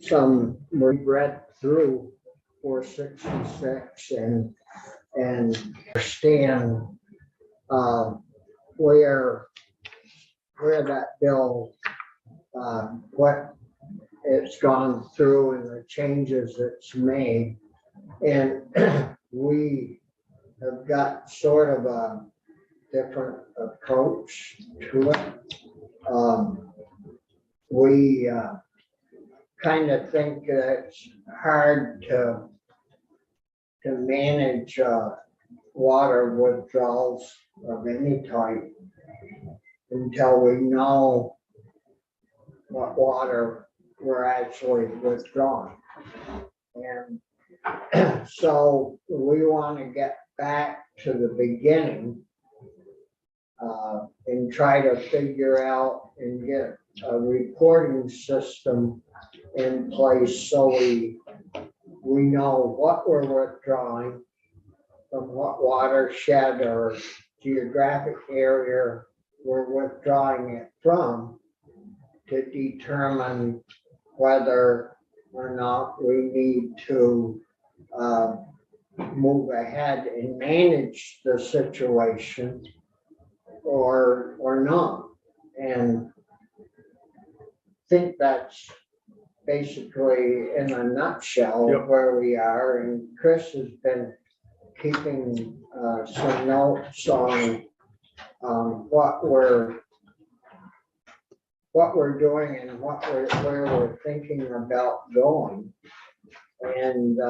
some we read through 466 and understand uh, where that bill, what it's gone through and the changes it's made. And we have got sort of a different approach to it. We kind of think that it's hard to manage water withdrawals of any type until we know what water we're actually withdrawing. And so we want to get back to the beginning and try to figure out and get a reporting system in place so we know what we're withdrawing from what watershed or geographic area we're withdrawing it from to determine whether or not we need to move ahead and manage the situation or not. And I think that's basically in a nutshell where we are. And Chris has been keeping some notes on what we're doing and where we're thinking about going. And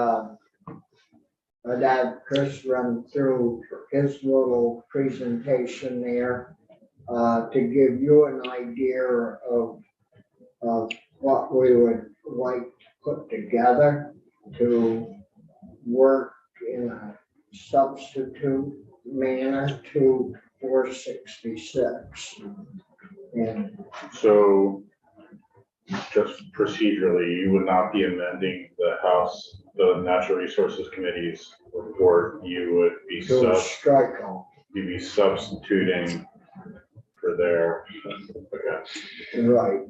I'd have Chris run through his little presentation there to give you an idea of what we would like to put together to work in a substitute manner to 466. And so just procedurally, you would not be amending the Natural Resources Committee's report. You would be strike off. You'd be substituting for their, okay. Right.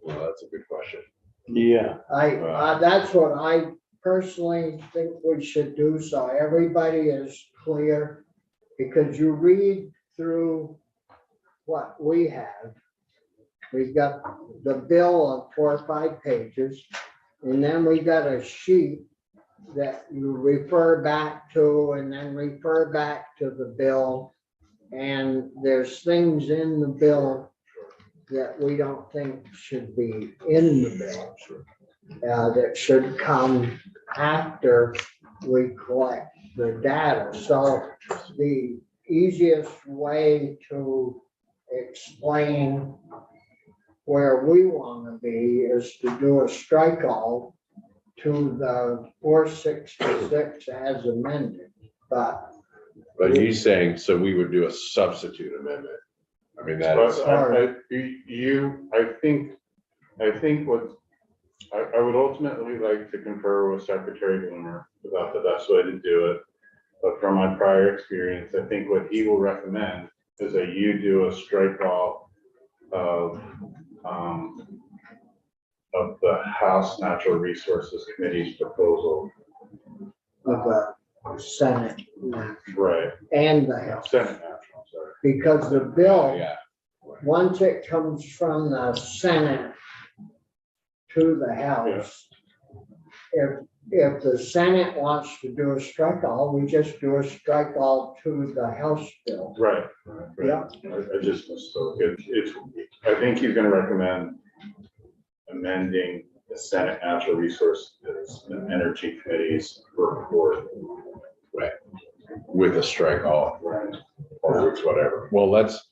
Well, that's a good question. Yeah. That's what I personally think we should do, so everybody is clear, because you read through what we have. We've got the bill of 4 or 5 pages, and then we got a sheet that you refer back to and then refer back to the bill. And there's things in the bill that we don't think should be in the bill, that should come after we collect the data. So the easiest way to explain where we want to be is to do a strike all to the 466 as amended. But he's saying, so we would do a substitute amendment. I mean, that is. I think what I would ultimately like to confer with Secretary Bloomer about the best way to do it. But from my prior experience, I think what he will recommend is that you do a strike all of the House Natural Resources Committee's proposal. of the Senate Right. and the House. Senate Natural, sorry. Because the bill, Yeah. once it comes from the Senate to the House, if the Senate wants to do a strike all, we just do a strike all to the House bill. Right. Yeah. I just misspoke. I think he's gonna recommend amending the Senate Natural Resources and Energy Committee's report. Right. With a strike all, Right. or with whatever. Well, let's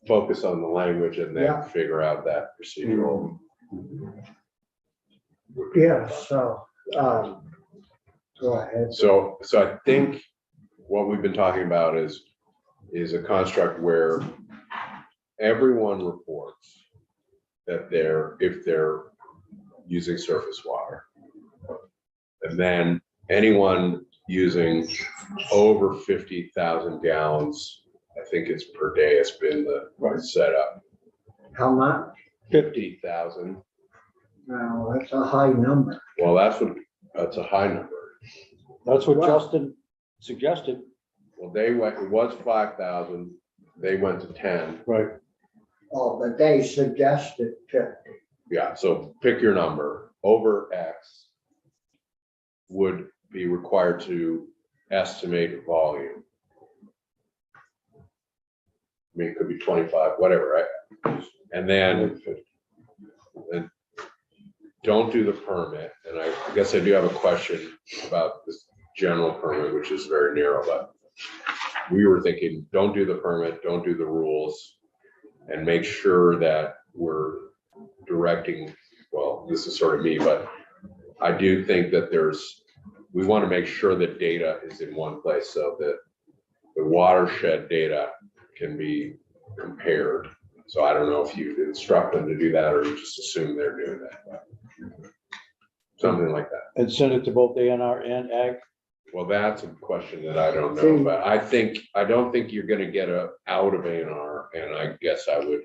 focus on the language and then Yeah. figure out that procedural. Yeah, so, go ahead. So I think what we've been talking about is a construct where everyone reports that if they're using surface water. And then anyone using over 50,000 gallons, I think it's per day, it's been the setup. How much? 50,000 No, that's a high number. Well, that's a high number. That's what Well- Justin suggested. Well, it was 5,000, they went to 10. Right. Oh, but they suggested 50. Yeah, so pick your number, over X would be required to estimate volume. I mean, it could be 25, whatever, right? And then don't do the permit, and I guess I do have a question about this general permit, which is very narrow, but we were thinking, don't do the permit, don't do the rules, and make sure that we're directing, well, this is sort of me, but I do think that we want to make sure that data is in one place so that the watershed data can be compared. So I don't know if you instruct them to do that or you just assume they're doing that. But something like that. And send it to both ANR and ag. Well, that's a question that I don't know, but I don't think you're gonna get out of A&R, and I guess I would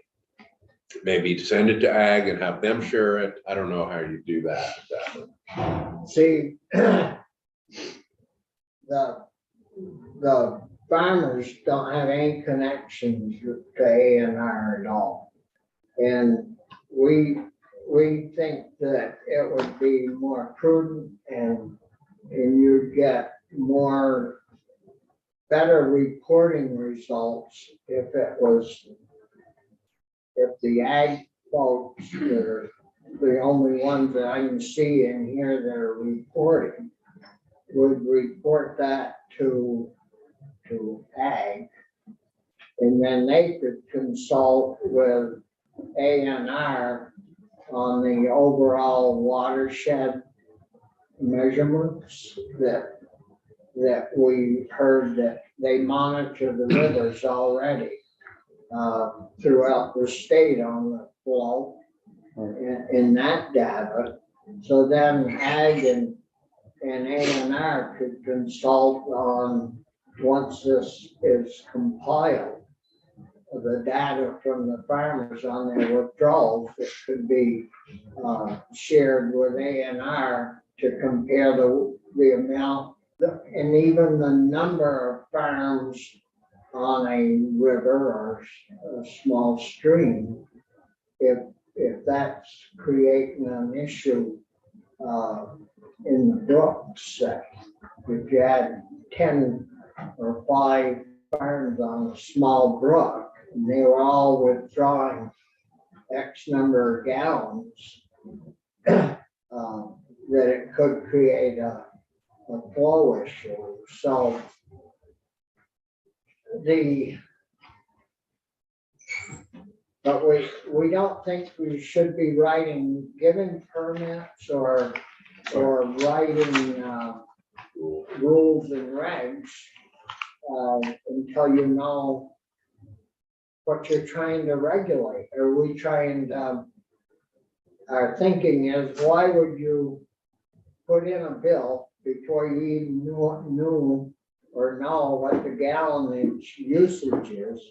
maybe send it to ag and have them share it. I don't know how you do that exactly. See, the farmers don't have any connections to A&R at all. And we think that it would be more prudent and you'd get better reporting results if the ag folks that are the only ones that I can see and hear that are reporting would report that to ag. And then they could consult with A&R on the overall watershed measurements that we heard that they monitor the rivers already throughout the state on the flow in that data. So then ag and A&R could consult on, once this is compiled, the data from the farmers on their withdrawals, it could be shared with A&R to compare the amount and even the number of farms on a river or a small stream. If that's creating an issue in the brooks, if you had 10 or 5 farms on a small brook and they were all withdrawing X number of gallons, that it could create a flow issue. So but we don't think we should be giving permits or writing rules and regs until you know what you're trying to regulate. Our thinking is, why would you put in a bill before you even knew or know what the gallonage usage is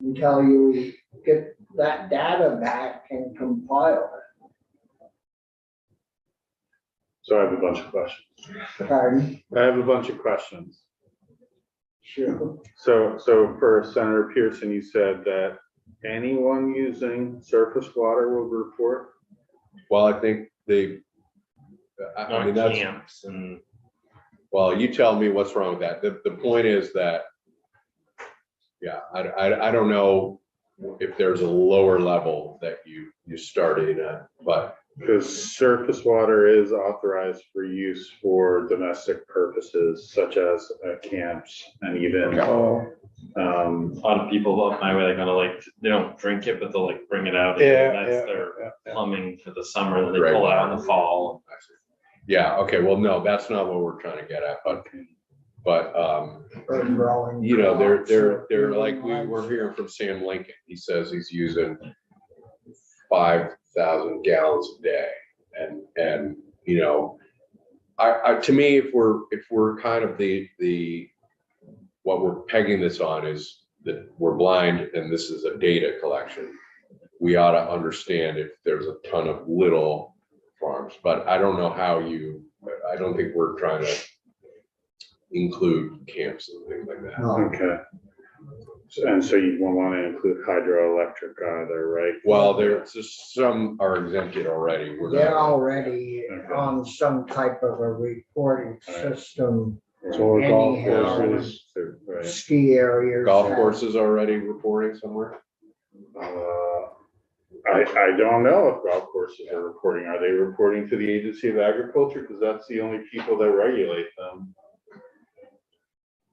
until you get that data back and compile it? So I have a bunch of questions. Pardon? I have a bunch of questions. Sure. So for Senator Pearson, you said that anyone using surface water will report? Well, I think I mean, that's, camps and well, you tell me what's wrong with that. The point is that, yeah, I don't know if there's a lower level that you started at, but Because surface water is authorized for use for domestic purposes such as camps and even a lot of people up my way, they're gonna they don't drink it, but they'll bring it out. Yeah, And that's their plumbing for the summer, that they Right. pull out in the fall. yeah, okay, well, no, that's not what we're trying to get at, but you know, they're like, we were hearing from Sam Lincoln, he says he's using 5,000 gallons a day. And, you know, to me, if we're kind of what we're pegging this on is that we're blind and this is a data collection. we ought to understand if there's a ton of little farms, but I don't know how I don't think we're trying to include camps and things like that. No, Okay. And so you won't want to include hydroelectric either, right? Well, there's just some are exempted already. We're they're not- already on some type of a reporting system. So are golf Anyhow, courses. Right. Ski areas. Golf have- courses already reporting somewhere? I don't know if golf courses are reporting. Are they reporting to the Agency of Agriculture? Because that's the only people that regulate them.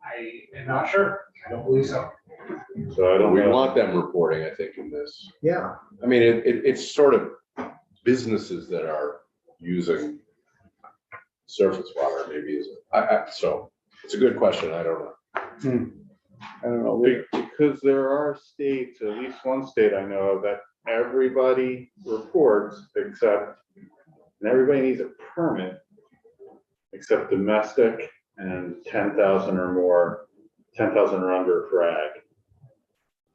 I am not sure. I don't believe so. So I don't We know. want them reporting, I think, in this. Yeah, I mean, it's sort of businesses that are using surface water maybe is, so it's a good question. I don't know. I don't know. Because there are states, at least one state I know of, that everybody reports except, and everybody needs a permit except domestic and 10,000 or more, 10,000 or under for ag.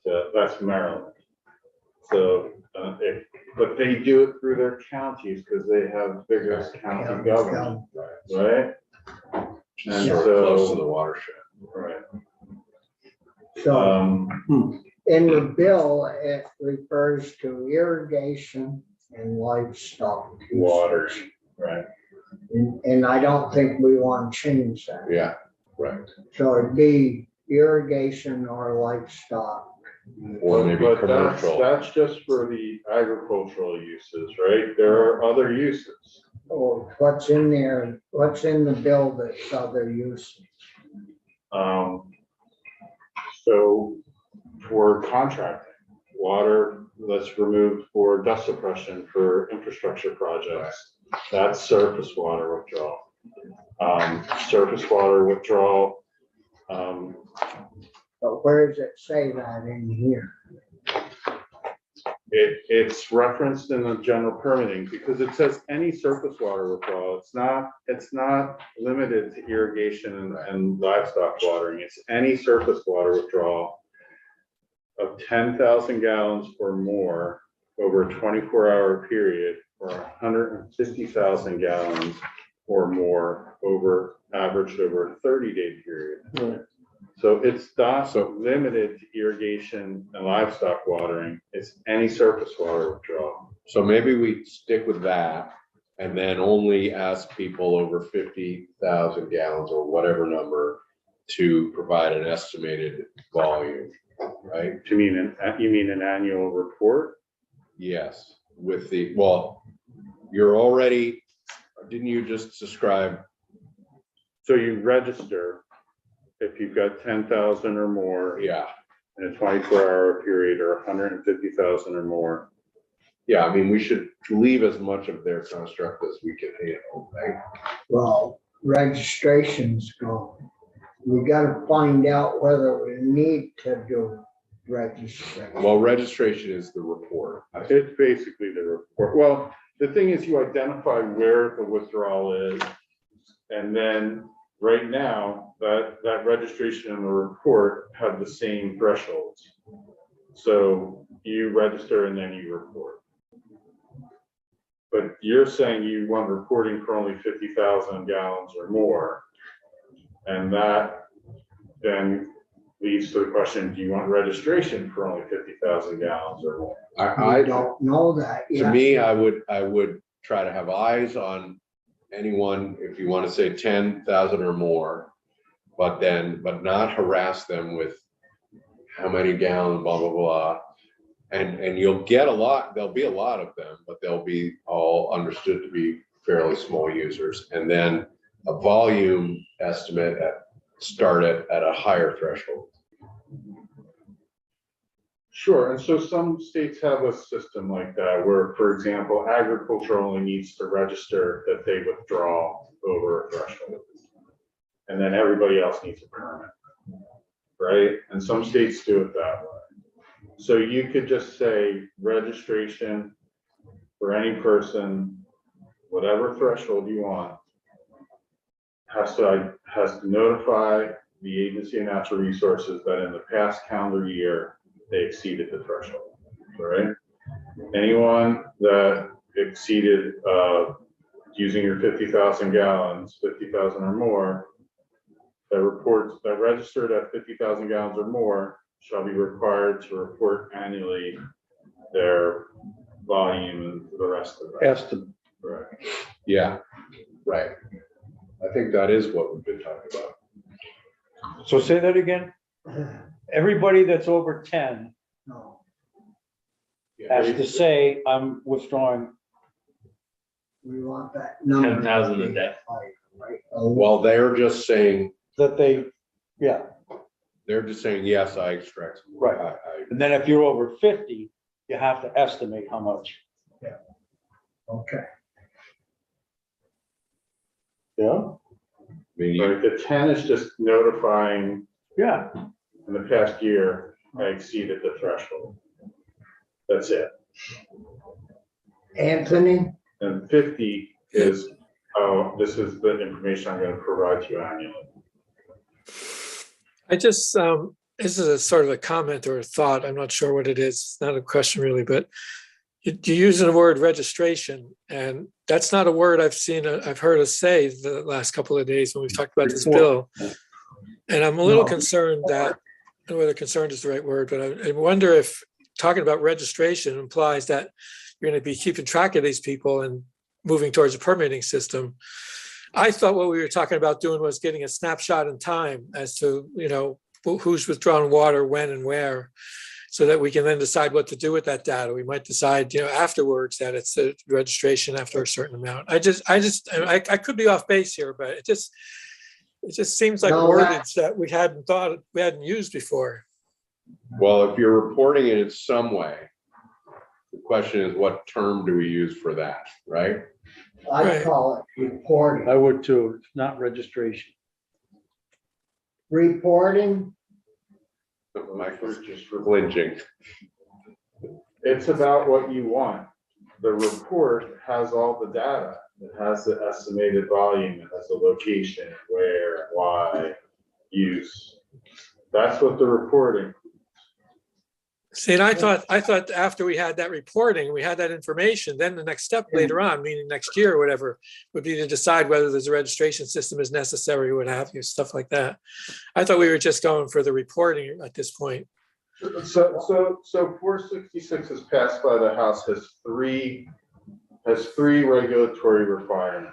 So that's Maryland. So, but they do it through their counties because they have vigorous county government, right? And Sort of close to so, the watershed. right. so Hmm. in the bill, it refers to irrigation and livestock. Water, right. And I don't think we want to change that. Yeah, right. So it'd be irrigation or livestock. Or maybe But commercial. that's just for the agricultural uses, right? There are other uses. Or what's in there, what's in the bill that's other uses? So for contracting, water that's removed for dust suppression for infrastructure projects, that's surface water withdrawal. Surface water withdrawal, But where does it say that in here? it's referenced in the general permitting because it says any surface water withdrawal. It's not limited to irrigation and livestock watering. It's any surface water withdrawal of 10,000 gallons or more over a 24-hour period, or 150,000 gallons or more averaged over a 30-day period. Right. So it's not limited to irrigation and livestock watering, it's any surface water withdrawal. So maybe we stick with that and then only ask people over 50,000 gallons or whatever number to provide an estimated volume, right? You mean an annual report? Yes, with didn't you just describe? So you register if you've got 10,000 or more Yeah, in a 24-hour period or 150,000 or more. yeah, I mean, we should leave as much of their construct as we can handle, right? Well, registration's gone. We gotta find out whether we need to do registration. Well, registration is the report. It's basically the report. Well, the thing is you identify where the withdrawal is. And then right now, that registration and the report have the same thresholds. So you register and then you report. But you're saying you want reporting for only 50,000 gallons or more. And that then leads to the question, do you want registration for only 50,000 gallons or more? I don't know that To yet. me, I would try to have eyes on anyone, if you want to say 10,000 or more, but not harass them with how many gallons, blah, blah, blah. And you'll get a lot, there'll be a lot of them, but they'll be all understood to be fairly small users. And then a volume estimate start at a higher threshold. Sure, and so some states have a system like that where, for example, agriculture only needs to register that they withdraw over a threshold. And then everybody else needs a permit, right? And some states do it that way. So you could just say registration for any person, whatever threshold you want, has to notify the Agency of Natural Resources that in the past calendar year, they exceeded the threshold, right? anyone that exceeded, using your 50,000 gallons, 50,000 or more, that registered at 50,000 gallons or more shall be required to report annually their volume and the rest of that. Estimate. Right. Yeah, right. I think that is what we've been talking about. So say that again. Everybody that's over 10 No, has to say, I'm withdrawing. we want that number. 10,000 a day. Right. Well, they're just saying, That they, yeah, they're just saying, yes, I extract. some. Right. I- and then if you're over 50, you have to estimate how much. Okay, Yeah. I mean, Like the 10 is just notifying Yeah, in the past year, I exceeded the threshold. That's it. Anthony, And 50 is, oh, this is the information I'm gonna provide you annually. I just, this is a sort of a comment or a thought. I'm not sure what it is. It's not a question really, but you use the word registration, and that's not a word I've heard us say the last couple of days when we've talked about this bill. And I'm a little No. concerned that, I don't know whether concerned is the right word, but I wonder if talking about registration implies that you're going to be keeping track of these people and moving towards a permitting system. I thought what we were talking about doing was getting a snapshot in time as to, who's withdrawing water, when and where, so that we can then decide what to do with that data. We might decide, afterwards that it's a registration after a certain amount. I could be off base here, but it just seems like No, wordage that we hadn't used before. well, if you're reporting it in some way, the question is, what term do we use for that, right? I Right. call it reporting. I would too. It's not registration. Reporting, Michael's just flinching. It's about what you want. The report has all the data. It has the estimated volume, it has the location, where, why, use. That's what the reporting. See, and I thought after we had that reporting, we had that information, then the next step later on, meaning next year or whatever, would be to decide whether there's a registration system is necessary, what have you, stuff like that. I thought we were just going for the reporting at this point. So 466 is passed by the House, has three regulatory requirements.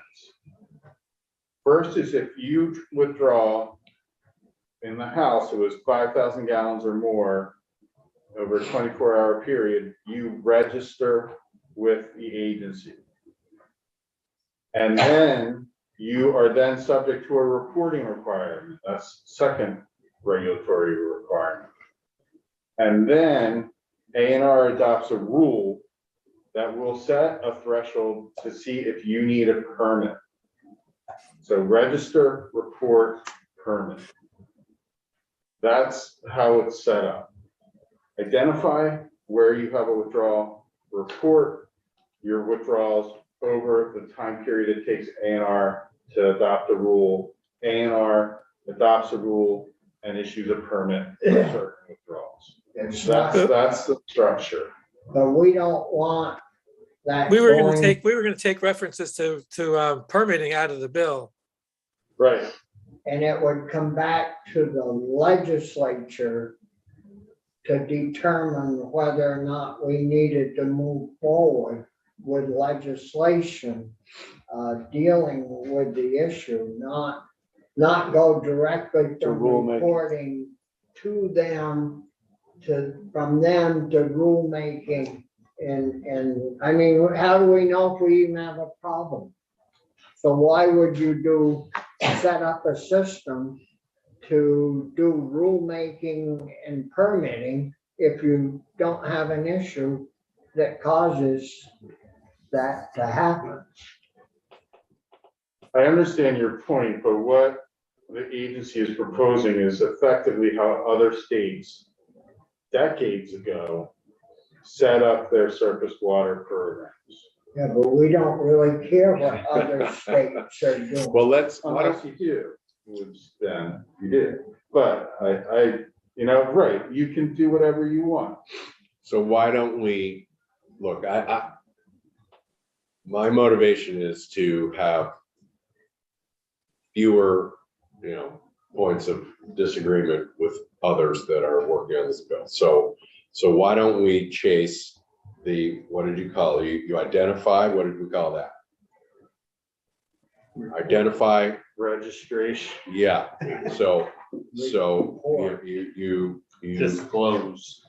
First is if you withdraw in the House, it was 5,000 gallons or more over a 24-hour period, you register with the agency. And then you are then subject to a reporting requirement. That's second regulatory requirement. And then ANR adopts a rule that will set a threshold to see if you need a permit. So register, report, permit. That's how it's set up. Identify where you have a withdrawal, report your withdrawals over the time period it takes ANR to adopt a rule. ANR adopts a rule and issues a permit for certain withdrawals. it's not, That's the structure. but we don't want that. We were going- going to take references to permitting out of the bill. Right. And it would come back to the legislature to determine whether or not we needed to move forward with legislation dealing with the issue, not go directly To from rulemaking. reporting to them, from them to rulemaking. And I mean, how do we know if we even have a problem? So why would you set up a system to do rulemaking and permitting if you don't have an issue that causes that to happen? I understand your point, but what the agency is proposing is effectively how other states decades ago set up their surface water programs. Yeah, but we don't really care what other states are doing. Well, why Unless don't, you do, which then you did. But right, you can do whatever you want. so why don't we look, my motivation is to have fewer, points of disagreement with others that are working on this bill. So why don't we chase what did you call it? You identify, what did we call that? Identify, Registration. yeah, so you. Disclose.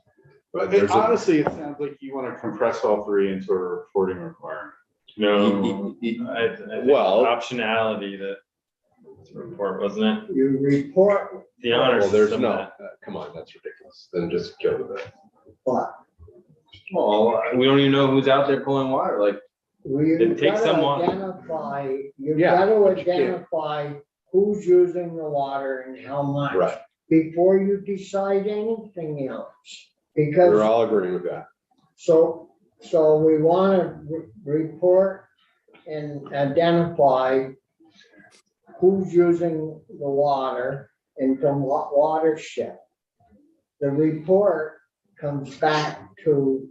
But There's a- honestly, it sounds like you want to compress all three into a reporting requirement. No, I think Well- optionality that report, wasn't it? You report The honor Well, there's system no, that- come on, that's ridiculous. Then just kill the bill. what? Well, we don't even know who's out there pulling water, like, You It takes gotta someone- identify, you've Yeah, gotta but you can't. identify who's using the water and how much. Right. Before you decide anything else. We're Because, all agreeing with that. so we wanna report and identify who's using the water and from what watershed. The report comes back to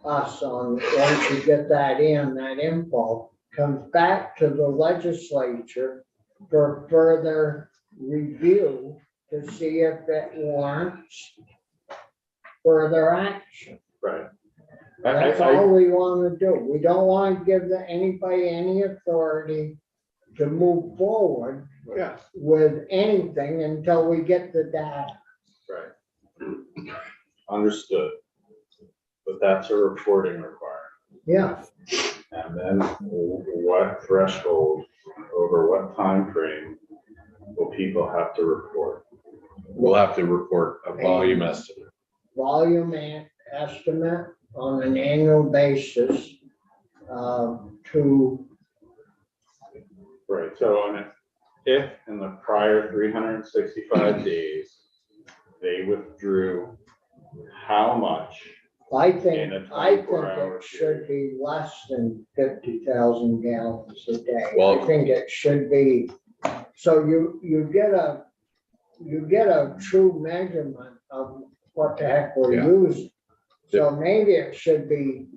us once you get that info, comes back to the legislature for further review to see if it warrants further action. Right. That's all we wanna do. We don't wanna give anybody any authority to move forward Yeah. with anything until we get the data. Right. Understood. But that's a reporting requirement. Yeah, And then what threshold, over what time frame will people have to report? We'll have to report a volume estimate. volume estimate on an annual basis to, Right, so if in the prior 365 days, they withdrew how much? I In think a 24-hour it should be less than 50,000 gallons a day. Well- I think it should be, so you get a true measurement of what the heck we're Yeah. using. So maybe it should be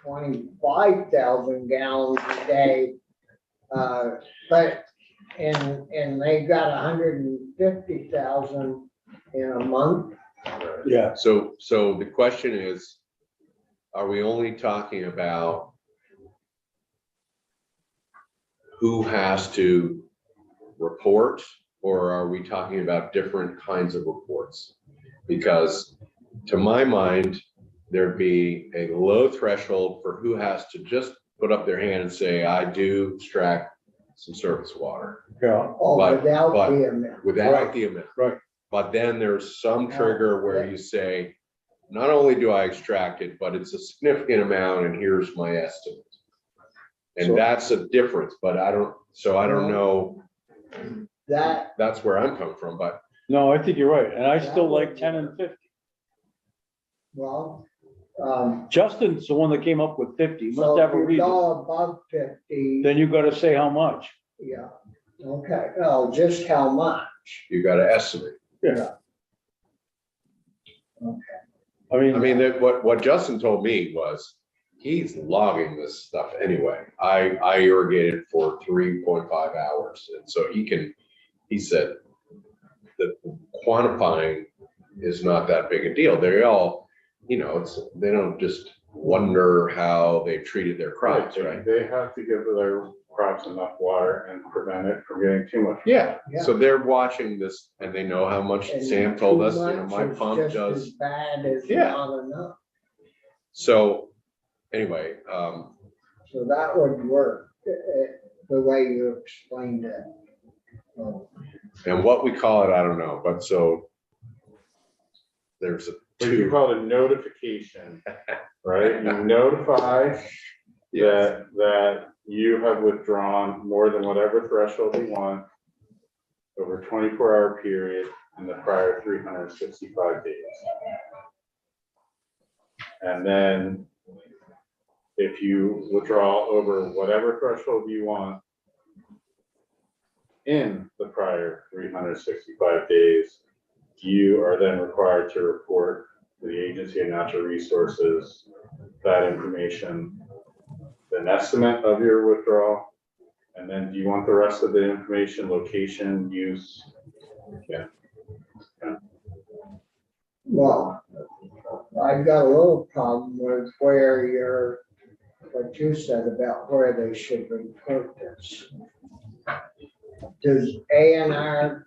25,000 gallons a day. But, and they got 150,000 in a month. Yeah, So the question is, are we only talking about who has to report, or are we talking about different kinds of reports? Because to my mind, there'd be a low threshold for who has to just put up their hand and say, I do extract some surface water yeah, Oh, But- without but- the amount. without Right, the amount. right. But then there's some trigger where you say, not only do I extract it, but it's a significant amount and here's my estimate. And So- that's a difference, but I don't know, That, that's where I'm coming from, but No, I think you're right. And I still like 10 and 50. well, Justin's the one that came up with 50. He so must if have a you reason. go above 50, Then you gotta say how much. yeah, okay, oh, just how much? you gotta estimate. I mean. I mean, that what Justin told me was, he's logging this stuff anyway. I irrigated for 3.5 hours, and so he said that quantifying is not that big a deal. They all, they don't just wonder how they treated their crops, right? They have to give their crops enough water and prevent it from getting too much. Yeah, Yeah. so they're watching this and they know how much And Sam told too us, much my is pump just does. as bad as Yeah. not enough, So anyway, so that would work, the way you explained it. and what we call it, I don't know, but so there's a So you two. call it a notification, right? You notify that you have withdrawn more than whatever threshold you want over a 24-hour period in the prior 365 days. And then if you withdraw over whatever threshold you want in the prior 365 days, you are then required to report to the Agency of Natural Resources that information, an estimate of your withdrawal, and then do you want the rest of the information, location, use? Yeah. Well, I've got a little problem with where what you said about where they should report this. Does ANR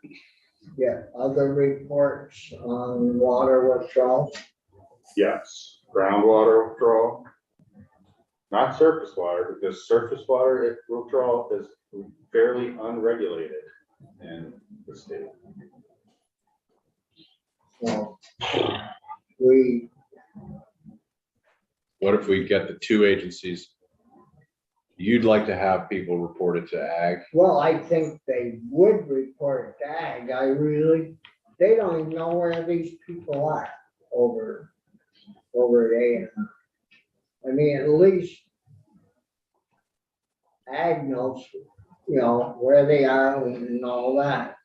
get other reports on water withdrawal? Yes, groundwater withdrawal. Not surface water, because surface water withdrawal is fairly unregulated in the state. Well, What if we get the two agencies? You'd like to have people report it to ag? well, I think they would report to ag. They don't even know where these people are over at ANR. I mean, at least ag knows, where they are and all that.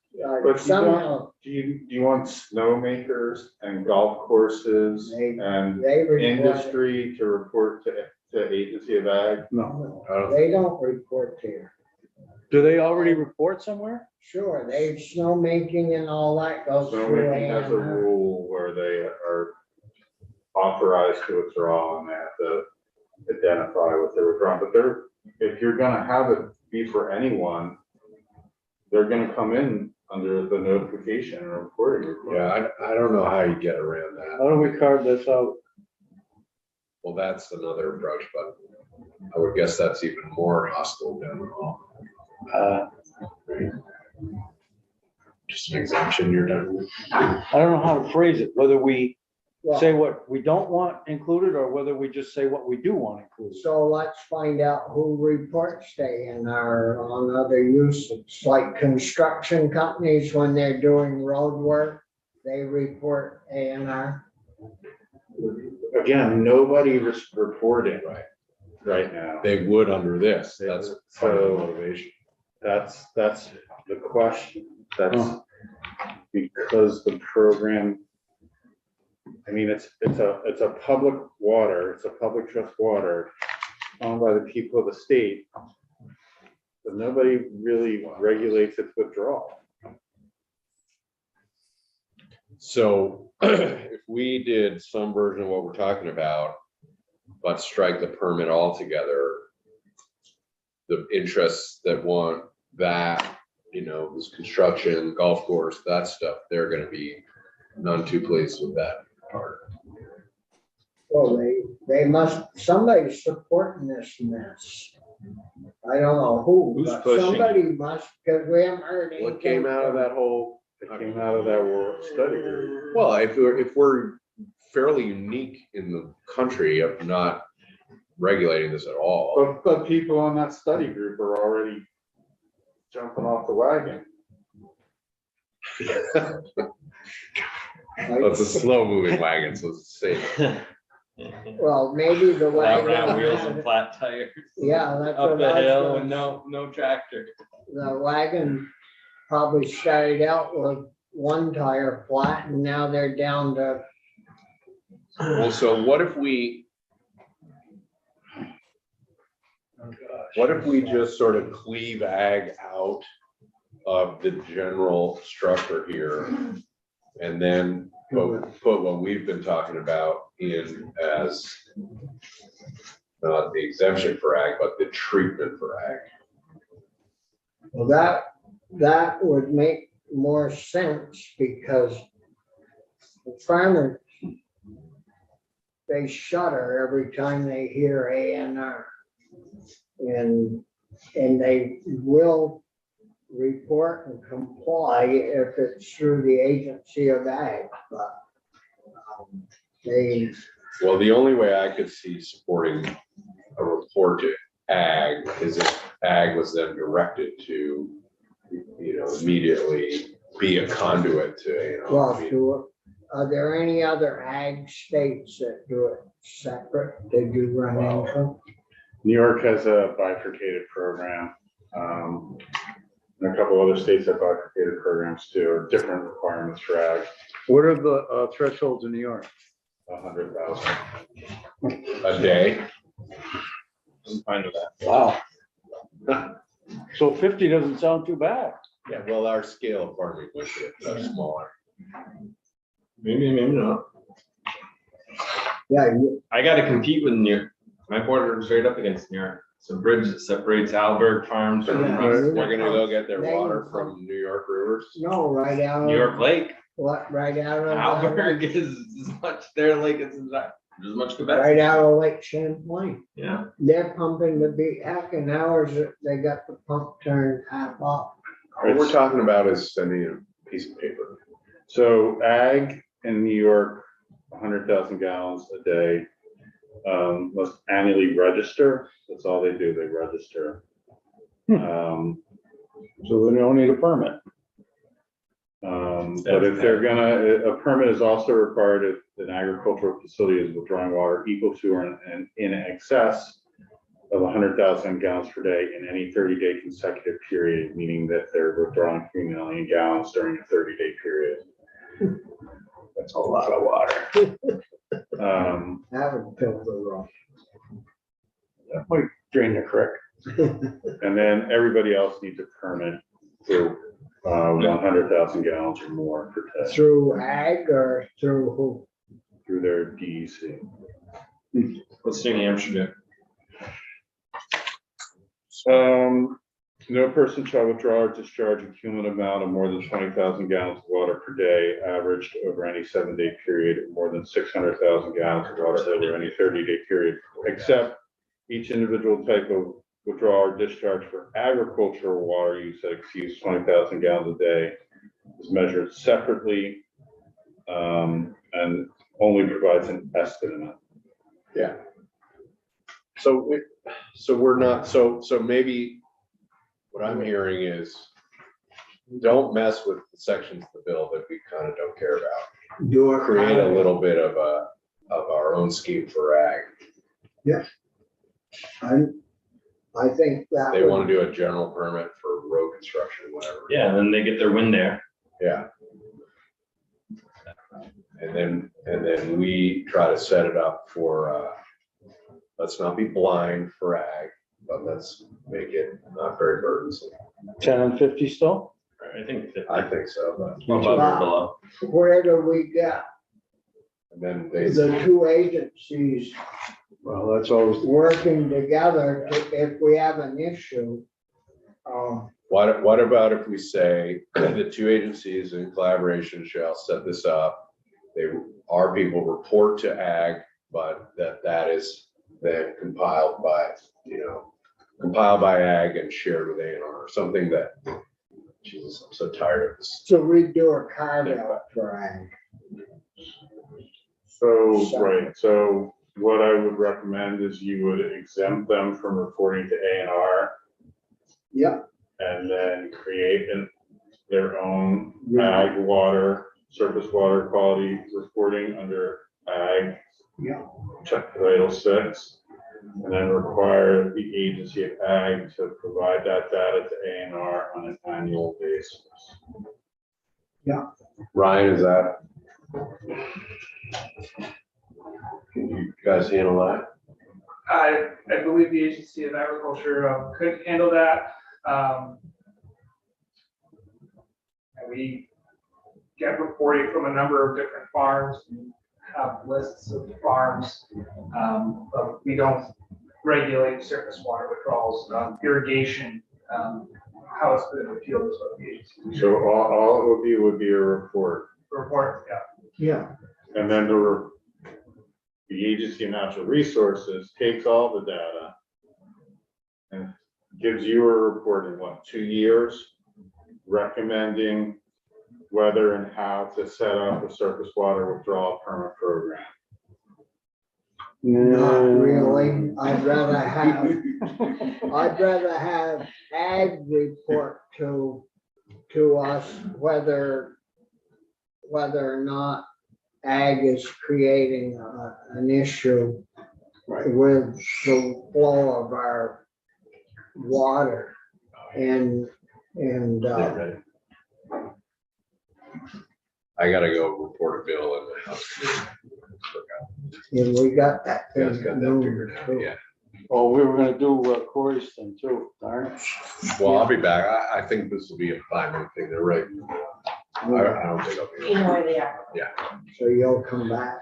But you Somehow Do you want snowmakers and golf courses They- and they report, industry to report to Agency of Ag? No. they don't report here. Do they already report somewhere? Sure, they snowmaking and all that goes through Snowmaking has a ANR. rule where they are authorized to withdraw and they have to identify what they're withdrawing, but if you're gonna have it be for anyone, they're gonna come in under the notification and reporting requirement. Yeah, I don't know how you get around that. How do we carve this out? Well, that's another approach, but I would guess that's even more hostile than just an exemption you're done with. I don't know how to phrase it, whether we Well, say what we don't want included or whether we just say what we do want included. so let's find out who reports to ANR on other uses, like construction companies, when they're doing road work, they report ANR. Again, nobody is reporting right now. They would under this, that's part of the So- motivation. That's the question. That's because the program, I mean, it's a public water, it's a public trust water owned by the people of the state. But nobody really regulates its withdrawal. So if we did some version of what we're talking about, but strike the permit altogether, the interests that want that, this construction, golf course, that stuff, they're gonna be none too pleased with that part. Well, somebody's supporting this mess. I don't know who, Who's but pushing? somebody must, because we haven't heard anything. What came out of that whole, It came out of that world study group. well, if we're fairly unique in the country of not regulating this at all. But people on that study group are already jumping off the wagon. It's a slow moving wagon, so it's safe. Well, maybe the Flat wagon. wheels and flat tires. Yeah, that's Up what the I hill was and no tractor. The wagon probably started out with one tire flat and now they're down to, Well, so what if we just sort of cleave ag out of the general structure here? And then put what we've been talking about in as not the exemption for ag, but the treatment for ag. well, that would make more sense because the farmers, they shudder every time they hear ANR. And they will report and comply if it's through the Agency of Ag, but they, Well, the only way I could see supporting a report to ag is if ag was then directed to, immediately be a conduit to, well, are there any other ag states that do it separate? They do run into? New York has a bifurcated program. And a couple other states have bifurcated programs too, or different requirements for ag. What are the thresholds in New York? 100,000. A day. I'm fine with that. Wow. So 50 doesn't sound too bad. Yeah, well, our scale of farming was much smaller. Maybe not. Yeah, you, I gotta compete with New York. My border is right up against New York. It's a bridge that separates Alberg Farms from Yeah. They're gonna go get their water from New York rivers. no, right out. New York Lake. What, right out of. Alberg is as much their lake as much Quebec. Right out of Lake Champlain. Yeah. They're pumping the big heck in hours, they got the pump turned half off. What we're talking about is sending a piece of paper. So ag in New York, 100,000 gallons a day, must annually register. That's all they do, they register. So they don't need a permit. But if they're gonna, a permit is also required if an agricultural facility is withdrawing water equal to or in excess of 100,000 gallons per day in any 30-day consecutive period, meaning that they're withdrawing 3 million gallons during a 30-day period. That's a lot of water. That would fill the room. That might drain the creek. And then everybody else needs a permit for 100,000 gallons or more per day Through ag or through who? through their DEC. What's New Hampshire No person shall withdraw or discharge a cumulative amount of more than 20,000 gallons of water per day, averaged over any 7-day period, or more than 600,000 gallons of water over any 30-day period, except each individual type of withdrawal or discharge for agricultural water use that exceeds 20,000 gallons a day is measured separately, and only provides an estimate. Yeah. So we're not, so maybe what I'm hearing is don't mess with the sections of the bill that we kind of don't care about. Do a Create a kind little bit of our own scheme for ag. I think that. They would- want to do a general permit for road construction, whatever. Yeah, and then they get their win there. Yeah. And then we try to set it up for, let's not be blind for ag, but let's make it not very burdensome. 10 and 50 still? I think that. I think so, but, Above or below. Where do we get and then they, the two agencies Well, that's always, working together if we have an issue? what about if we say the two agencies in collaboration shall set this up? Our people report to ag, but that is then compiled by ag and shared with A&R, or something that, Jesus, I'm so tired of this. So we do a carve out for ag. So, right, so what I would recommend is you would exempt them from reporting to A&R Yep. and then create their own ag water, surface water quality reporting under ag. Yeah. Check Title 6, and then require the agency of ag to provide that data to A&R on an annual basis. Ryan, is that? Can you guys handle that? I believe the Agency of Agriculture could handle that. And we get reporting from a number of different farms, and have lists of farms, but we don't regulate surface water withdrawals, irrigation, how it's been appealed is what the agency. So all it would be a report. Report, yeah. Yeah. And then the Agency of Natural Resources takes all the data and gives you a report in 2 years, recommending whether and how to set up a surface water withdrawal permit program. Not really. I'd rather have ag report to us whether or not ag is creating an issue with the flow of our water and I gotta go report a bill in the house. And we got that. You guys got that thing figured out, moved, yeah. Oh, we were gonna do Corey's thing too, darn. Well, I'll be back. I think this will be a 5 minute thing. They're right. I don't think I'll be. You know where they are. So you'll come back.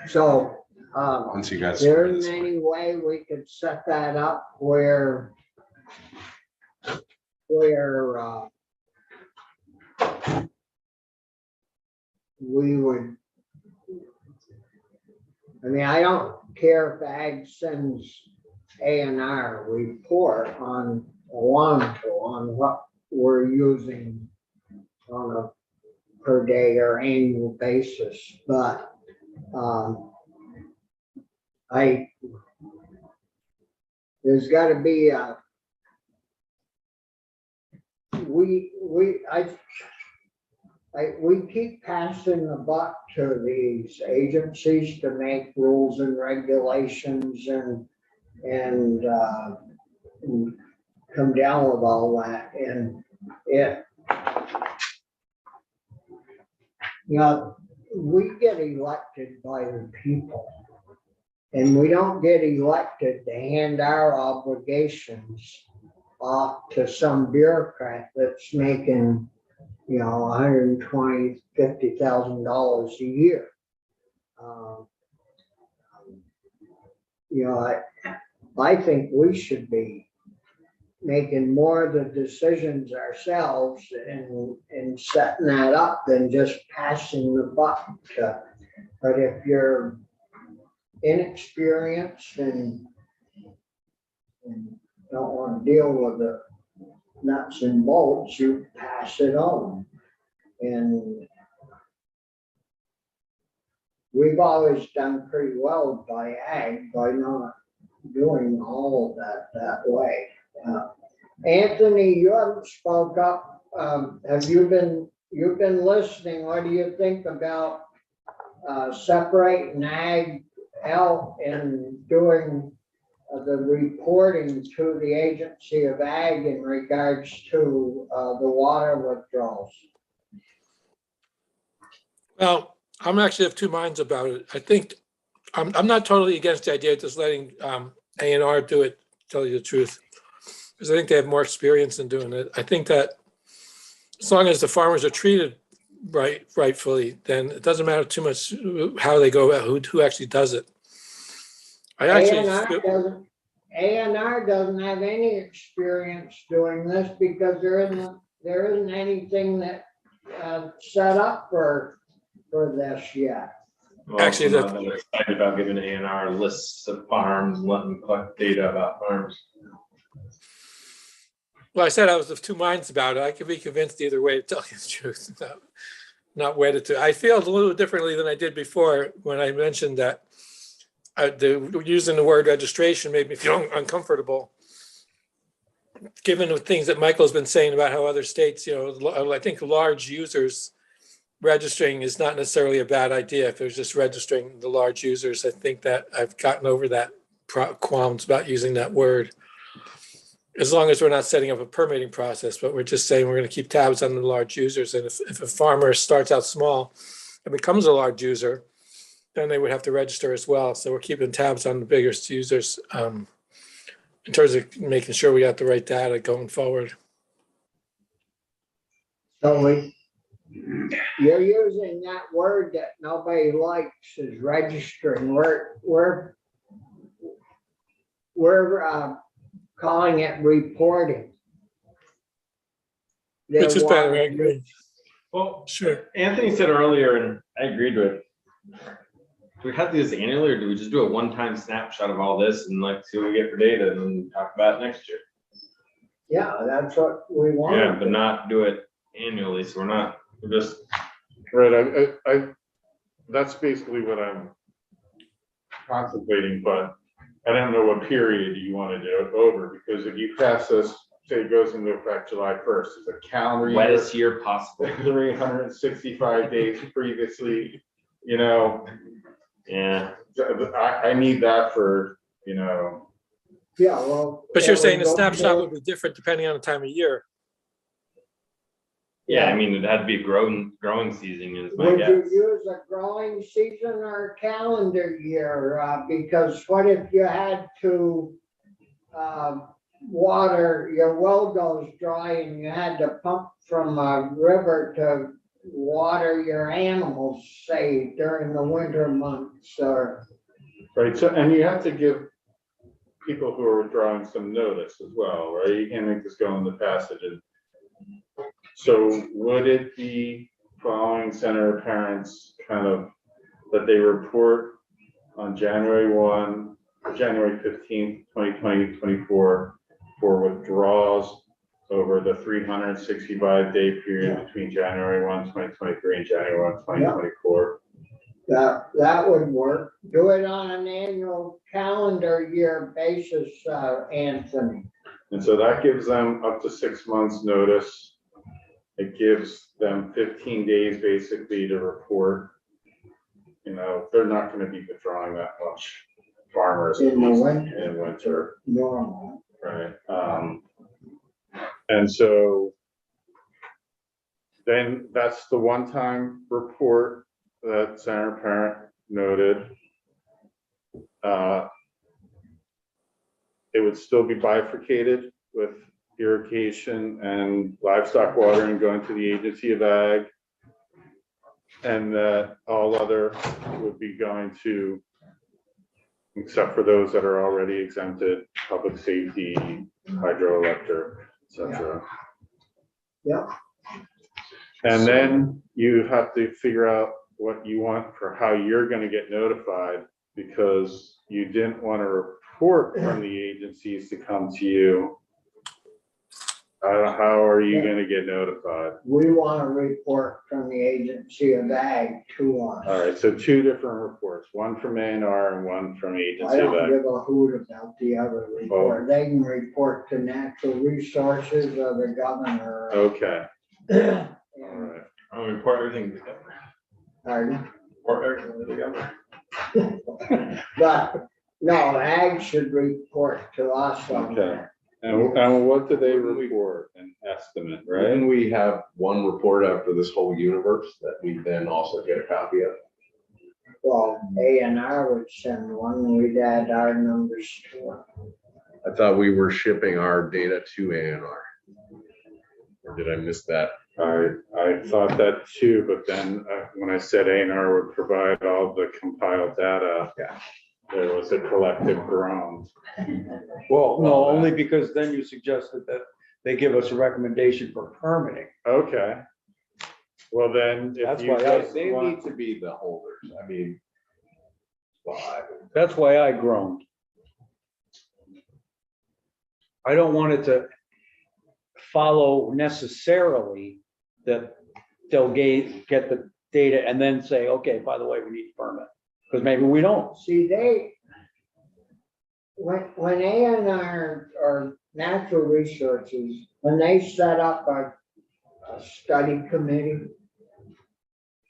So, Once you guys. there isn't any way we could set that up where we would, I mean, I don't care if Ag sends A&R report on what we're using on a per day or annual basis, but there's gotta be a, we keep passing the buck to these agencies to make rules and regulations and come down with all that, and we get elected by the people. And we don't get elected to hand our obligations off to some bureaucrat that's making, $120,000, $50,000 a year. I think we should be making more of the decisions ourselves and setting that up than just passing the buck. But if you're inexperienced and don't want to deal with the nuts and bolts, you pass it on. And we've always done pretty well by Ag by not doing all of that way. Anthony, you haven't spoke up. You've been listening. What do you think about separating Ag out and doing the reporting to the Agency of Ag in regards to the water withdrawals? Well, I'm actually of two minds about it. I think I'm not totally against the idea of just letting A&R do it, to tell you the truth, because I think they have more experience in doing it. I think that as long as the farmers are treated rightfully, then it doesn't matter too much how they go about who actually does it. A&R doesn't have any experience doing this because there isn't anything that set up for this yet. Well, Actually, I'm not that excited about giving A&R lists of farms, and letting them collect data about farms. Well, I said I was of two minds about it. I could be convinced either way, to tell you the truth. Not wedded to. I feel a little differently than I did before when I mentioned that using the word registration made me feel uncomfortable. Given the things that Michael's been saying about how other states, I think large users registering is not necessarily a bad idea. If it was just registering the large users, I think that I've gotten over that qualms about using that word. As long as we're not setting up a permitting process, but we're just saying we're going to keep tabs on the large users. And if a farmer starts out small and becomes a large user, then they would have to register as well. So we're keeping tabs on the biggest users in terms of making sure we got the right data going forward. So you're using that word that nobody likes is registering. We're calling it reporting. Which is better, I agree. Well, Sure. Anthony said earlier, and I agreed with it. Do we have to do this annually, or do we just do a one-time snapshot of all this and see what we get for data and then talk about it next year? Yeah, that's what we want. Yeah, but not do it annually, so we're just. Right, I that's basically what I'm contemplating, but I don't know what period you want to do it over, because if you pass this, say it goes into effect July 1st, it's a calendar year. Wettest year possible. 365 days previously, Yeah. I need that for, Yeah, well. But you're saying the it would go snapshot more- would be different depending on the time of year. Yeah, I mean, it had to be growing season is my Would you guess. use a growing season or a calendar year? Because what if you had to water, your well goes dry and you had to pump from a river to water your animals, say during the winter months or? Right, so, and you have to give people who are withdrawing some notice as well, right? You can't make this go in the passage. And so would it be following Senator Parents kind of that they report on January 1, January 15th, 2024 for withdrawals over the 365-day period between January 1, 2023 and January 1, 2024? That would work. Do it on an annual calendar year basis, Anthony. And so that gives them up to 6 months notice. It gives them 15 days basically to report. You know, they're not gonna be withdrawing that much, farmers In the winter. in winter, Normal. right? And so then that's the one-time report that Senator Parent noted. It would still be bifurcated with irrigation and livestock watering going to the Agency of Ag. And that all other would be going to, except for those that are already exempted, public safety, hydroelectric, et cetera. Yep. And then you have to figure out what you want for how you're gonna get notified, because you didn't want a report from the agencies to come to you. How are you gonna get notified? We want a report from the Agency of Ag to us. All right, so two different reports, one from A&R and one from I Agency of don't Ag. give a hoot about the other report. They can report to Natural Resources or the governor. Okay, all right. I'll report everything together. Pardon? Report everything together. But, no, Ag should report to us on Okay. that. And what do they report? An estimate, right? Didn't we have one report out for this whole universe that we then also get a copy of? Well, A&R would send one, we'd add our numbers to it. I thought we were shipping our data to A&R. Or did I miss that? I thought that too, but then when I said A&R would provide all the compiled data, Yeah. there was a collective groan. Well, no, only because then you suggested that they give us a recommendation for permitting. Okay. Well, then, That's if you why just They want, need to be the holders. I mean, well, That's why I groaned. I don't want it to follow necessarily that they'll get the data and then say, okay, by the way, we need a permit. Because maybe we don't. See, when A&R or Natural Resources, when they set up a study committee,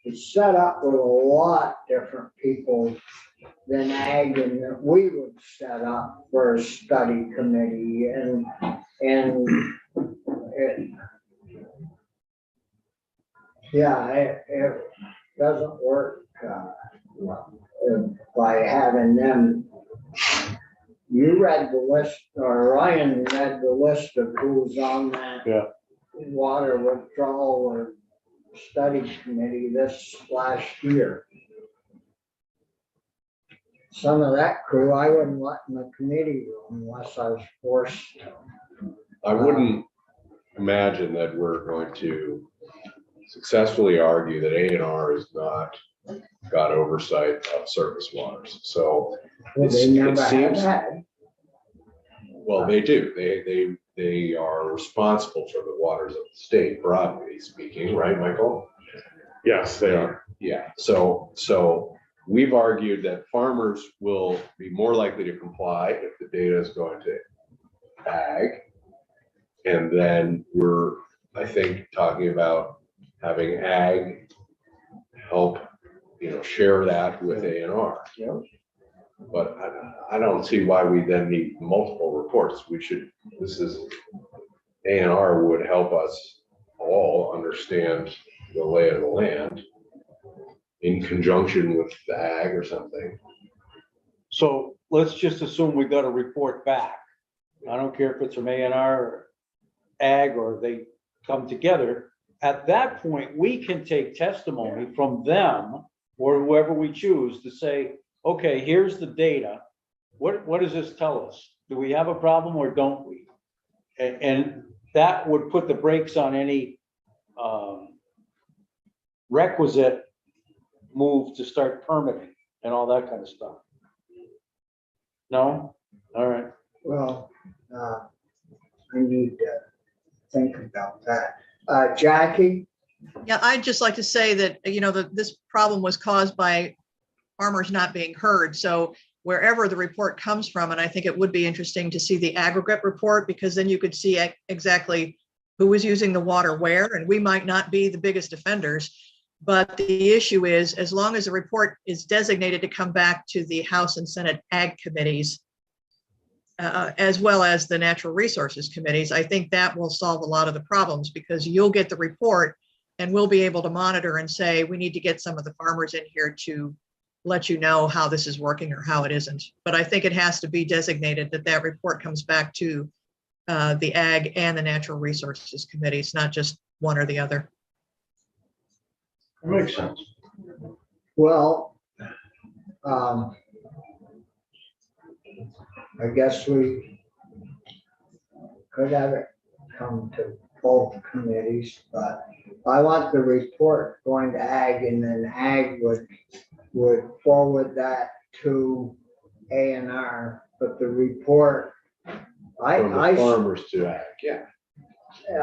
it's set up with a lot different people than Ag and that we would set up for a study committee and it, yeah, it doesn't work by having them. You read the list, or Ryan read the list of who's on that. Yeah. Water withdrawal or study committee this last year. Some of that crew, I wouldn't let in the committee room unless I was forced to. I wouldn't imagine that we're going to successfully argue that A&R has not got oversight of surface waters. So Well, they it never have seems, had. well, they do. They are responsible for the waters of the state, broadly speaking, right, Michael? yes, they are. Yeah, so we've argued that farmers will be more likely to comply if the data is going to ag. And then we're, I think, talking about having ag help, share that with A&R. Yep. But I don't see why we then need multiple reports. A&R would help us all understand the lay of the land in conjunction with the ag or something. So let's just assume we got a report back. I don't care if it's from A&R or ag or they come together. At that point, we can take testimony from them or whoever we choose to say, okay, here's the data. What does this tell us? Do we have a problem or don't we? And that would put the brakes on any requisite move to start permitting and all that kind of stuff. No? All right. Well, I need to think about that. Jackie? Yeah, I'd just like to say that, this problem was caused by farmers not being heard. So wherever the report comes from, and I think it would be interesting to see the aggregate report, because then you could see exactly who was using the water where, and we might not be the biggest offenders. But the issue is, as long as the report is designated to come back to the House and Senate Ag committees, as well as the Natural Resources committees, I think that will solve a lot of the problems, because you'll get the report and we'll be able to monitor and say, we need to get some of the farmers in here to let you know how this is working or how it isn't. But I think it has to be designated that that report comes back to the Ag and the Natural Resources committees, not just one or the other. That makes sense. Well, I guess we could have it come to both committees, but I want the report going to Ag, and then Ag would forward that to A&R, but the report, From the farmers to ag, yeah.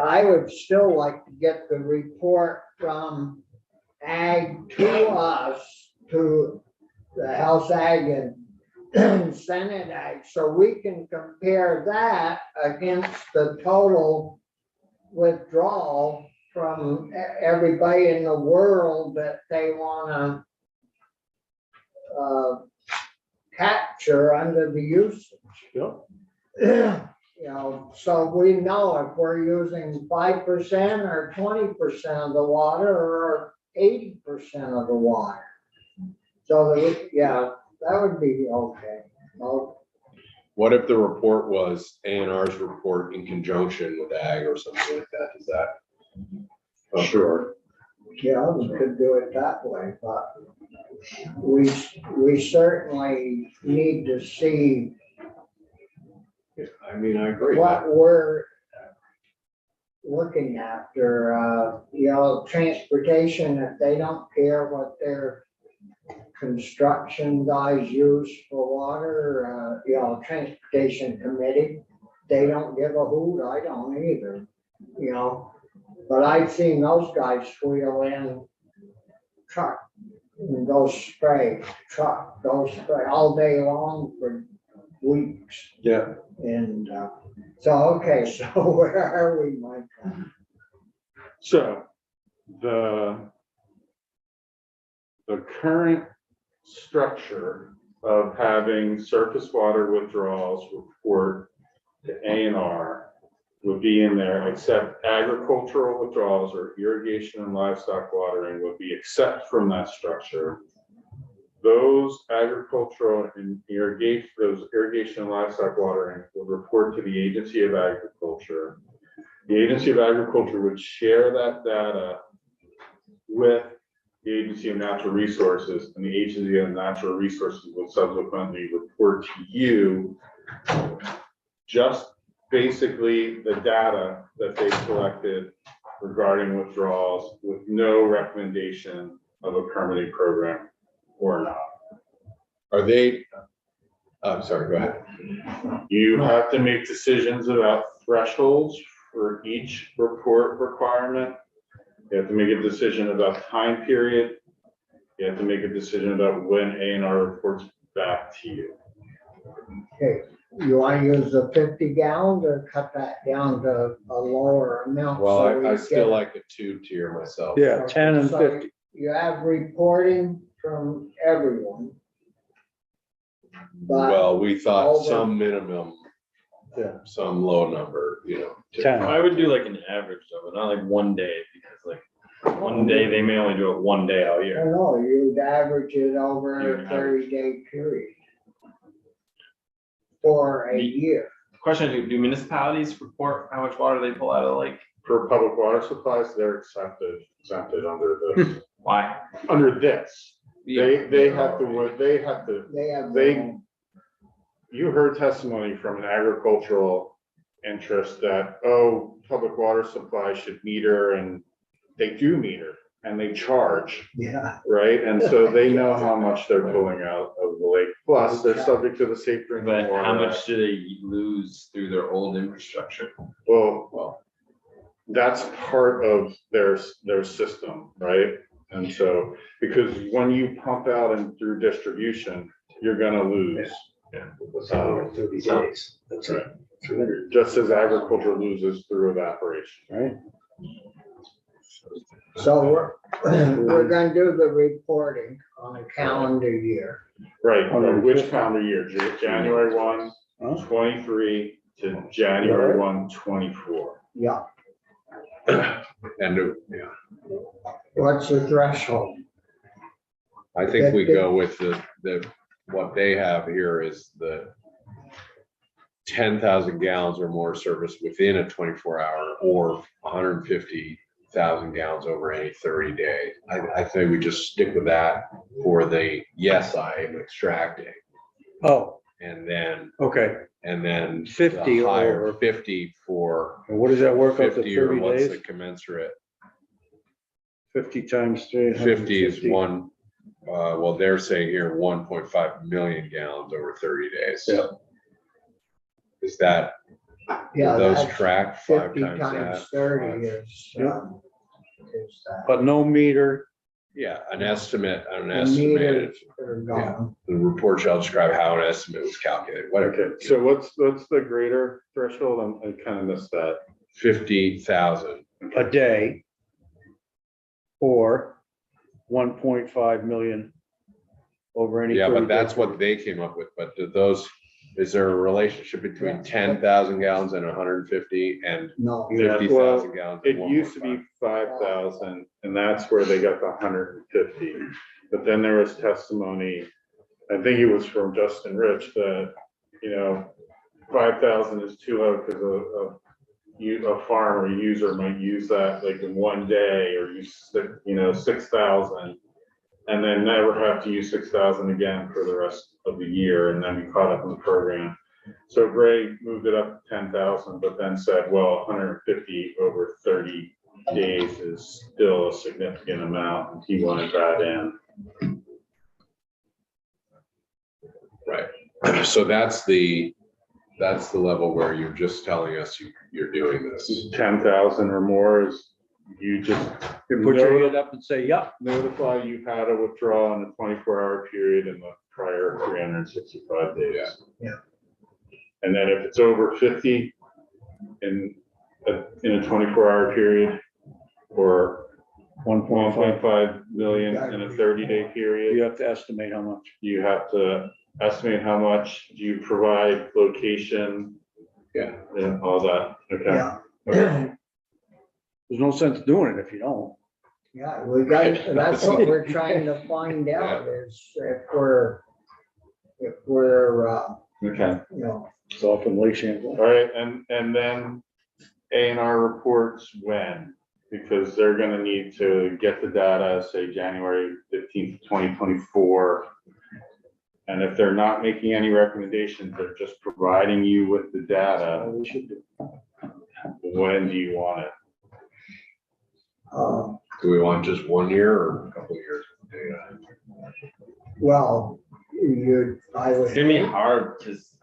I would still like to get the report from Ag to us, to the House Ag and Senate Ag, so we can compare that against the total withdrawal from everybody in the world that they wanna capture under the usage. Yep. So we know if we're using 5% or 20% of the water or 80% of the water. So that would be okay. Well, What if the report was A&R's report in conjunction with ag or something like that? Is that? Sure. yeah, we could do it that way, but we certainly need to see I mean, I agree. what we're looking after, transportation, if they don't care what their construction guys use for water, transportation committee, they don't give a hoot, I don't either, but I've seen those guys wheel in truck and go spray, truck, go spray all day long for weeks. Yeah. And okay, so where are we, Mike? So the current structure of having surface water withdrawals report to A&R would be in there, except agricultural withdrawals or irrigation and livestock watering would be except from that structure. Those agricultural and irrigation and livestock watering would report to the Agency of Agriculture. The Agency of Agriculture would share that data with the Agency of Natural Resources, and the Agency of Natural Resources would subsequently report to you just basically the data that they collected regarding withdrawals, with no recommendation of a permitting program or not. Are they, I'm sorry, go ahead. You have to make decisions about thresholds for each report requirement. You have to make a decision about time period. You have to make a decision about when A&R reports back to you. Okay, you want to use the 50 gallons or cut that down to a lower amount? so Well, we I still get- like the 2 tier myself. Yeah, 10 and So 50. You have reporting from everyone. But Well, we thought over- some minimum some low number, to- 10. I would do like an average of it, not like one day, because like one day, they may only do it one day all I year. don't know, you'd average it over a You'd average. 30-day period. For a The- year. The question is, do municipalities report how much water they pull out of the lake? For public water supplies, they're exempted under this, Why? under this. They have to, They have. They- their own- you heard testimony from an agricultural interest that, oh, public water supply should meter, and they do meter and they charge, Yeah, right? And so they know how much they're pulling out of the lake. Plus, they're subject to the Safe Drinking But Water how Act. much do they lose through their old infrastructure? Well, that's part of their system, right? And so, because when you pump out and through distribution, you're gonna lose. So, 30 days. That's right. Just as agriculture loses through evaporation. Right? so we're gonna do the reporting on a calendar year. Right, Under which this- calendar year? January 1, Huh? 23 to January 1, 24. Yeah, And, what's the threshold? I think we go with what they have here is the 10,000 gallons or more service within a 24-hour or 150,000 gallons over any 30 days. I think we just stick with that for the, yes, I am extracting. Oh, And then, okay. 50 the higher or- 50 for And what does that work out to 50 or 30 what's the days? commensurate? 50 times 3. 50 is one, well, they're saying here 1.5 million gallons over 30 days. Yeah. Is that, Yeah, those that's track 5 50 times times that? 30 is, Yeah. is that. But no meter. Yeah, an estimate, an The estimated, meters are gone. the report shall describe how an estimate was calculated, whatever. Okay, so what's the greater threshold? I kind of missed that. 50,000. A day. Or 1.5 million over any. Yeah, 30 but that's day what they came up with, but do those, is there a relationship between 10,000 gallons and 150 and No, Yeah, 50,000 gallons? It and used to 1.5? be 5,000, and that's where they got the 150. But then there was testimony, I think it was from Justin Rich, that, 5,000 is too low because a farm or user might use that like in one day, or use 6,000, and then never have to use 6,000 again for the rest of the year, and then be caught up in the program. So Gray moved it up to 10,000, but then said, well, 150 over 30 days is still a significant amount, and he wanted that in. Right, so that's the level where you're just telling us you're doing this. 10,000 or more is, you just You put your hand up and say, yep. notify you've had a withdrawal in a 24-hour period in the prior 365 days. Yeah. And then if it's over 50 in a 24-hour period, or 1.5. 1.5 million in a 30-day period, You have to estimate how much. you have to estimate how much. Do you provide location? Yeah. And all that, okay. yeah. Okay. There's no sense doing it if you don't. Yeah, we got, that's what we're trying to find out is if we're, Okay. It's off in Lake Champlain. All right, and then A&R reports when? Because they're gonna need to get the data, say January 15th, 2024. And if they're not making any recommendations, they're just providing you with the data, We should do. when do you want it? Do we want just 1 year or a couple of years? well, I would. It's gonna be hard, because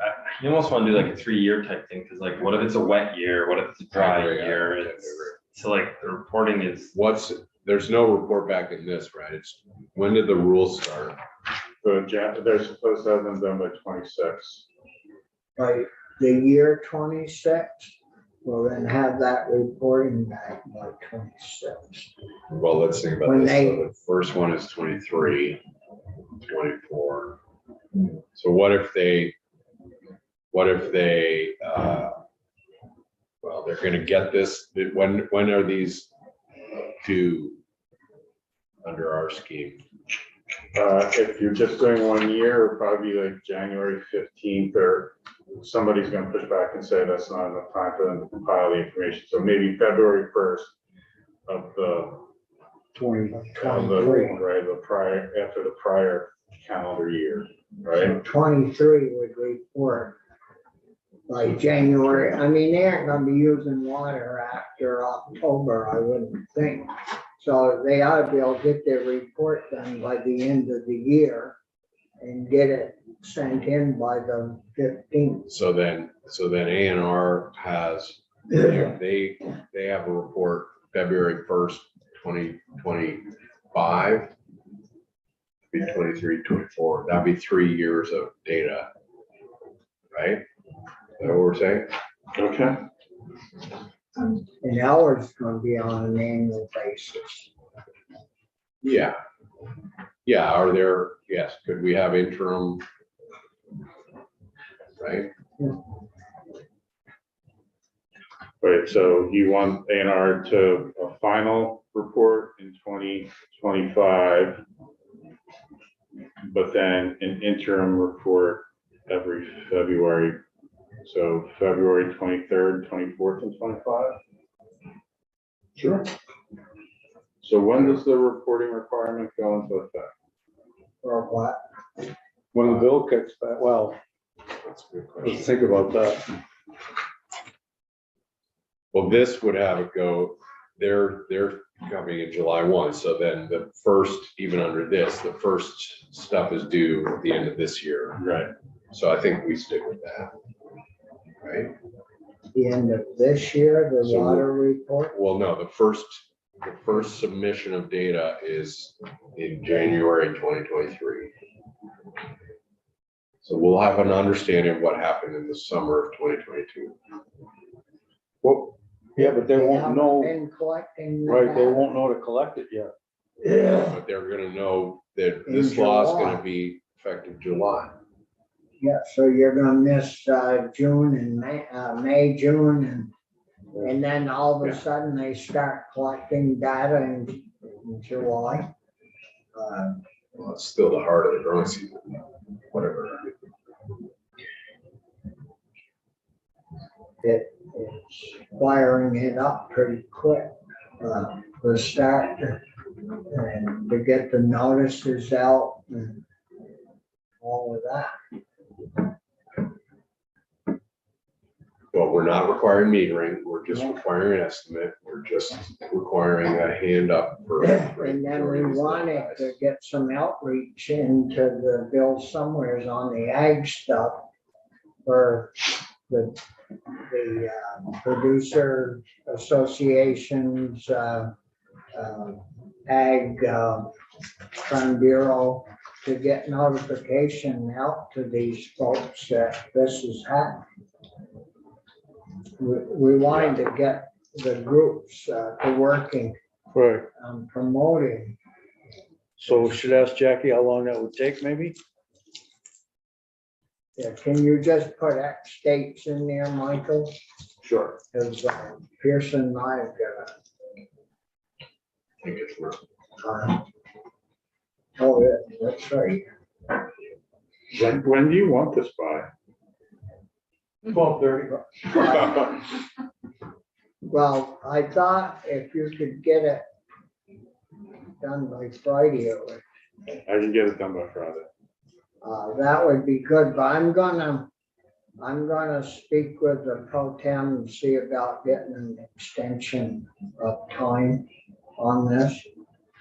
you almost wanna do like a 3-year type thing, because like, what if it's a wet year, what if it's a dry agree, I year? agree, I So like, the reporting is, There's no report back in this, right? It's, when did the rules start? So they're supposed to have them done by 26. By the year 26, we'll then have that reporting back by 26. Well, let's think about When this. they- So the first one is 23, 24. So what What if they, well, they're gonna get this, when are these due under our scheme? If you're just doing 1 year, it'll probably be like January 15th, or somebody's gonna push back and say that's not enough time for them to compile the information. So maybe February 1st of the, 23. right, the prior, after the prior calendar year, right? 23 would report by January. I mean, they aren't gonna be using water after October, I wouldn't think. So they ought to be able to get their report done by the end of the year and get it sent in by the 15th. So then A&R has, they have a report February 1st, 2025. Be 23, 24, that'd be 3 years of data. Right? Is that what we're saying? Okay. And ours is gonna be on an annual basis. Yeah. Yeah, are there, yes, could we have interim? Right? Right, so you want A&R to a final report in 2025, but then an interim report every February. So February 23rd, 24th, and 25? Sure. So when does the reporting requirement go into effect? Or what? When the bill kicks back, well, That's a good question. let's think about that. Well, this would have it go, they're coming in July 1, so then the first, even under this, the first stuff is due at the end of this year. Right. So I think we stick with that. Right? The end of this year, the So- water report? Well, no, the first submission of data is in January 2023. So we'll have an understanding of what happened in the summer of 2022. Well, yeah, but they won't haven't know, been collecting. the right, they data. won't know to collect it yet. But they're gonna know that In this law is July. gonna be effective July. Yeah, so you're gonna miss June and May, June, and then all of a sudden they start collecting data in July. Well, it's still the heart of the growing season, whatever. It's wiring it up pretty quick. To start and to get the notices out and all of that. Well, we're not requiring metering, we're just requiring an estimate, we're just requiring a hand up for. And then we wanted to get some outreach into the bill somewheres on the ag stuff for the producer associations, ag, Farm Bureau, to get notification out to these folks that this is happening. We wanted to get the groups to working Right. on promoting. So we should ask Jackie how long that would take, maybe? Yeah, can you just put X dates in there, Michael? Sure. Because Pearson and I have oh, yeah, that's right. When do you want this by? 12:30. Well, I thought if you could get it done by Friday, it would, I can get it done by Friday. that would be good, but I'm gonna speak with the pro tem and see about getting an extension of time on this.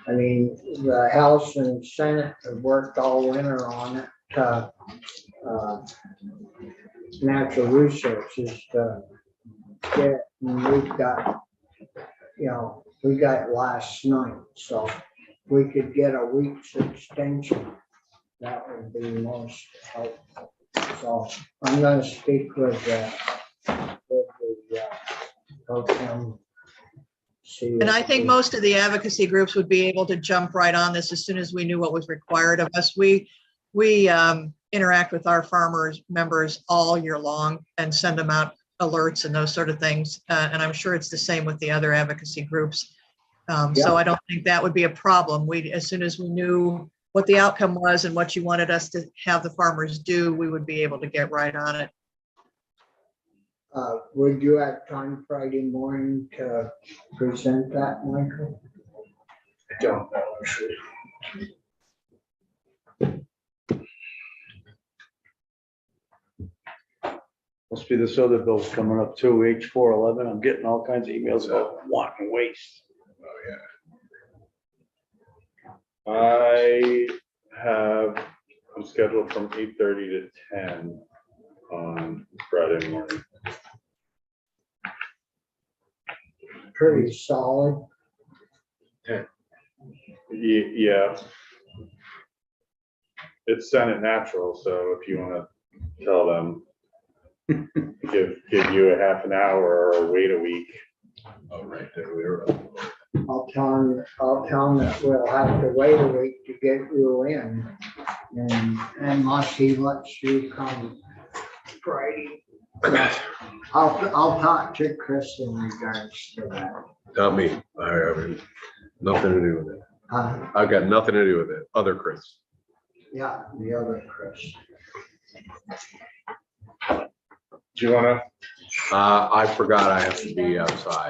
I mean, the House and Senate have worked all winter on it, natural resources to get, and we've got, we got last night, so if we could get a week's extension, that would be most helpful. So I'm gonna speak with the program. And I think most of the advocacy groups would be able to jump right on this as soon as we knew what was required of us. We interact with our farmers, members all year long and send them out alerts and those sort of things. And I'm sure it's the same with the other advocacy groups. So I don't think that would be a problem. As soon as we knew what the outcome was and what you wanted us to have the farmers do, we would be able to get right on it. Would you have time Friday morning to present that, Michael? I don't know, actually. Must be this other bill's coming up too, H411. I'm getting all kinds of emails about wanting waste. I have, I'm scheduled from 8:30 to 10 on Friday morning. Pretty solid. Yeah. It's Senate Natural, so if you wanna tell them, give you a half an hour or wait a week. Oh, right there, we were. I'll tell them that we'll have to wait a week to get you in. And unless he lets you come Friday. I'll talk to Chris in regards to that. Not me. I have nothing to do with it. I've got nothing to do with it. Other Chris. Yeah, the other Chris. Do you wanna? I forgot I have to be outside.